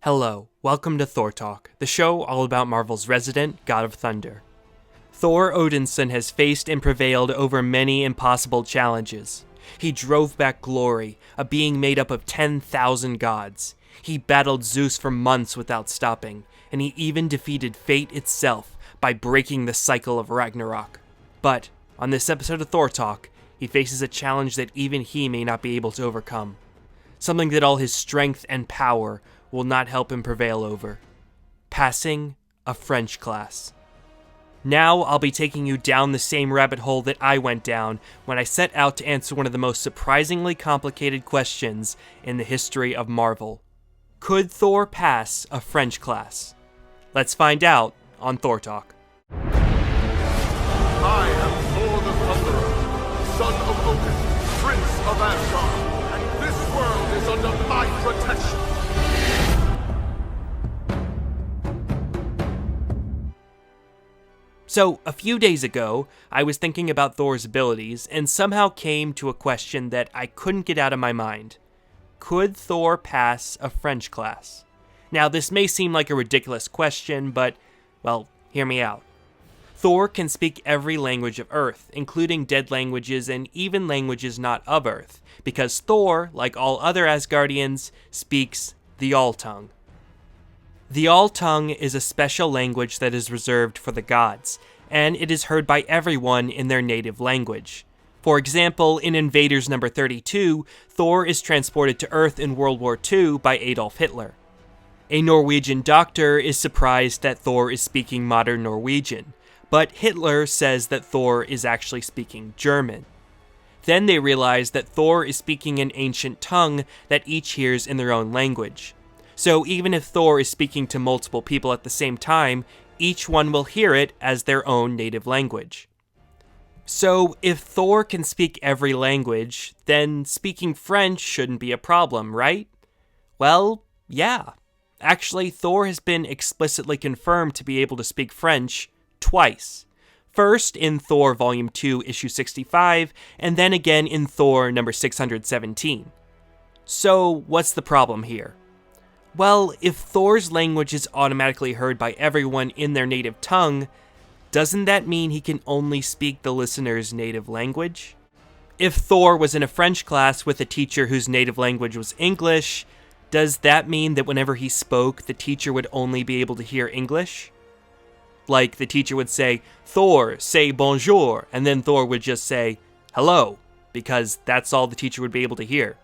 Hello, welcome to Thor Talk, the show all about Marvel's resident God of Thunder. Thor Odinson has faced and prevailed over many impossible challenges. He drove back glory, a being made up of 10,000 gods. He battled Zeus for months without stopping, and he even defeated fate itself by breaking the cycle of Ragnarök. But, on this episode of Thor Talk, he faces a challenge that even he may not be able to overcome. Something that all his strength and power will not help him prevail over. Passing a French class. Now I'll be taking you down the same rabbit hole that I went down when I set out to answer one of the most surprisingly complicated questions in the history of Marvel. Could Thor pass a French class? Let's find out on Thor Talk. I am Thor the Thunderer, son of Odin, prince of Asgard, and this world is under my protection. So, a few days ago, I was thinking about Thor's abilities and somehow came to a question that I couldn't get out of my mind. Could Thor pass a French class? Now, this may seem like a ridiculous question, but, well, hear me out. Thor can speak every language of Earth, including dead languages and even languages not of Earth, because Thor, like all other Asgardians, speaks the All-Tongue. The All-Tongue is a special language that is reserved for the gods, and it is heard by everyone in their native language. For example, in Invaders number 32, Thor is transported to Earth in World War II by Adolf Hitler. A Norwegian doctor is surprised that Thor is speaking modern Norwegian, but Hitler says that Thor is actually speaking German. Then they realize that Thor is speaking an ancient tongue that each hears in their own language. So even if Thor is speaking to multiple people at the same time, each one will hear it as their own native language. So if Thor can speak every language, then speaking French shouldn't be a problem, right? Well, yeah. Actually, Thor has been explicitly confirmed to be able to speak French twice. First in Thor Volume 2, Issue 65, and then again in Thor number 617. So what's the problem here? Well, if Thor's language is automatically heard by everyone in their native tongue, doesn't that mean he can only speak the listener's native language? If Thor was in a French class with a teacher whose native language was English, does that mean that whenever he spoke, the teacher would only be able to hear English? Like, the teacher would say, "Thor, say bonjour," and then Thor would just say, "hello," because that's all the teacher would be able to hear.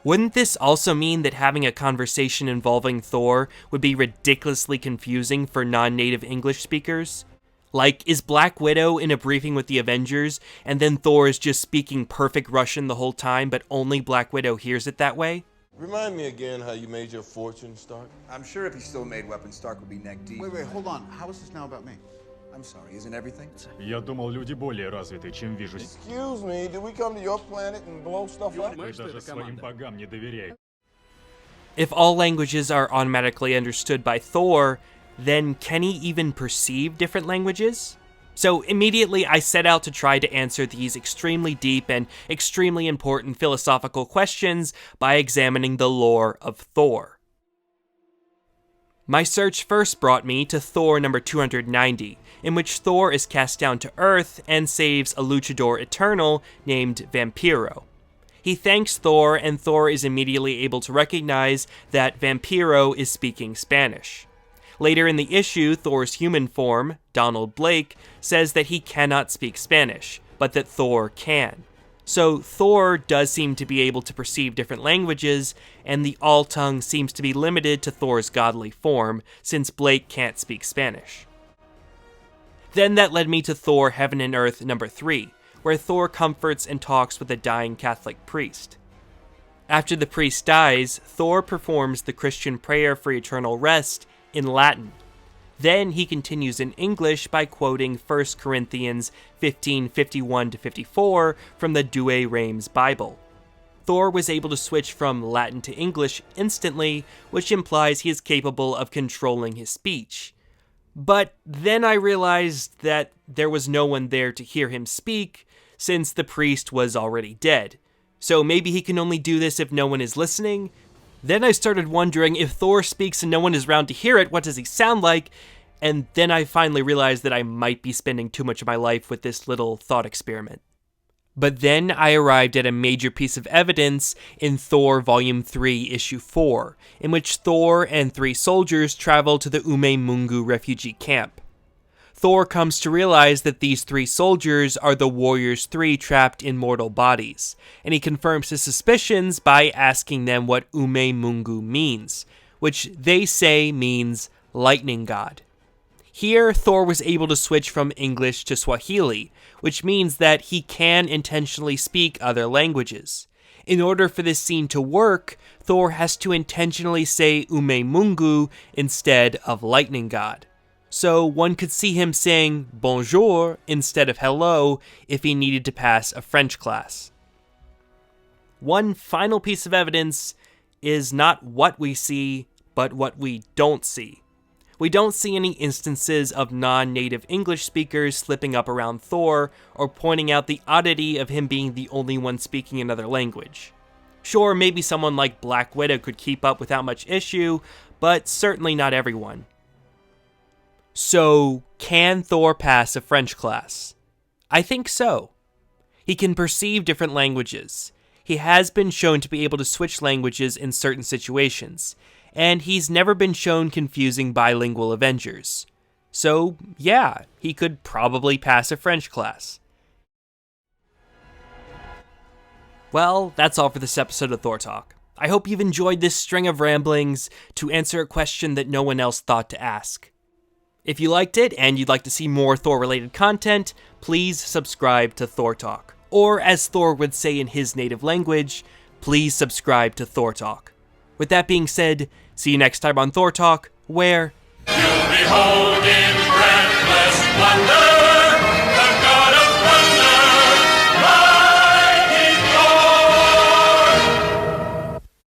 Wouldn't this also mean that having a conversation involving Thor would be ridiculously confusing for non-native English speakers? Like, is Black Widow in a briefing with the Avengers, and then Thor is just speaking perfect Russian the whole time, but only Black Widow hears it that way? Remind me again how you made your fortune, Stark. I'm sure if he still made weapons, Stark would be neck deep. Wait, hold on. How is this now about me? I'm sorry, isn't everything? Я думал, люди более развиты, чем вижу. Excuse me, did we come to your planet and blow stuff up? Вы даже своим богам не доверяете. If all languages are automatically understood by Thor, then can he even perceive different languages? So immediately I set out to try to answer these extremely deep and extremely important philosophical questions by examining the lore of Thor. My search first brought me to Thor number 290, in which Thor is cast down to Earth and saves a luchador eternal named Vampiro. He thanks Thor, and Thor is immediately able to recognize that Vampiro is speaking Spanish. Later in the issue, Thor's human form, Donald Blake, says that he cannot speak Spanish, but that Thor can. So Thor does seem to be able to perceive different languages, and the All-Tongue seems to be limited to Thor's godly form, since Blake can't speak Spanish. Then that led me to Thor Heaven and Earth number 3, where Thor comforts and talks with a dying Catholic priest. After the priest dies, Thor performs the Christian prayer for eternal rest in Latin. Then he continues in English by quoting 1 Corinthians 15:51-54 from the Douay Rheims Bible. Thor was able to switch from Latin to English instantly, which implies he is capable of controlling his speech. But then I realized that there was no one there to hear him speak, since the priest was already dead. So maybe he can only do this if no one is listening? Then I started wondering, if Thor speaks and no one is around to hear it, what does he sound like? And then I finally realized that I might be spending too much of my life with this little thought experiment. But then I arrived at a major piece of evidence in Thor Volume 3, Issue 4, in which Thor and 3 soldiers travel to the Umemungu refugee camp. Thor comes to realize that these 3 soldiers are the Warriors 3 trapped in mortal bodies, and he confirms his suspicions by asking them what Umemungu means, which they say means lightning god. Here, Thor was able to switch from English to Swahili, which means that he can intentionally speak other languages. In order for this scene to work, Thor has to intentionally say Umemungu instead of lightning god. So one could see him saying bonjour instead of hello if he needed to pass a French class. One final piece of evidence is not what we see, but what we don't see. We don't see any instances of non-native English speakers slipping up around Thor or pointing out the oddity of him being the only one speaking another language. Sure, maybe someone like Black Widow could keep up without much issue, but certainly not everyone. So, can Thor pass a French class? I think so. He can perceive different languages. He has been shown to be able to switch languages in certain situations, and he's never been shown confusing bilingual Avengers. So, yeah, he could probably pass a French class. Well, that's all for this episode of Thor Talk. I hope you've enjoyed this string of ramblings to answer a question that no one else thought to ask. If you liked it and you'd like to see more Thor-related content, please subscribe to Thor Talk. Or, as Thor would say in his native language, please subscribe to Thor Talk. With that being said, see you next time on Thor Talk, where... You'll behold in breathless wonder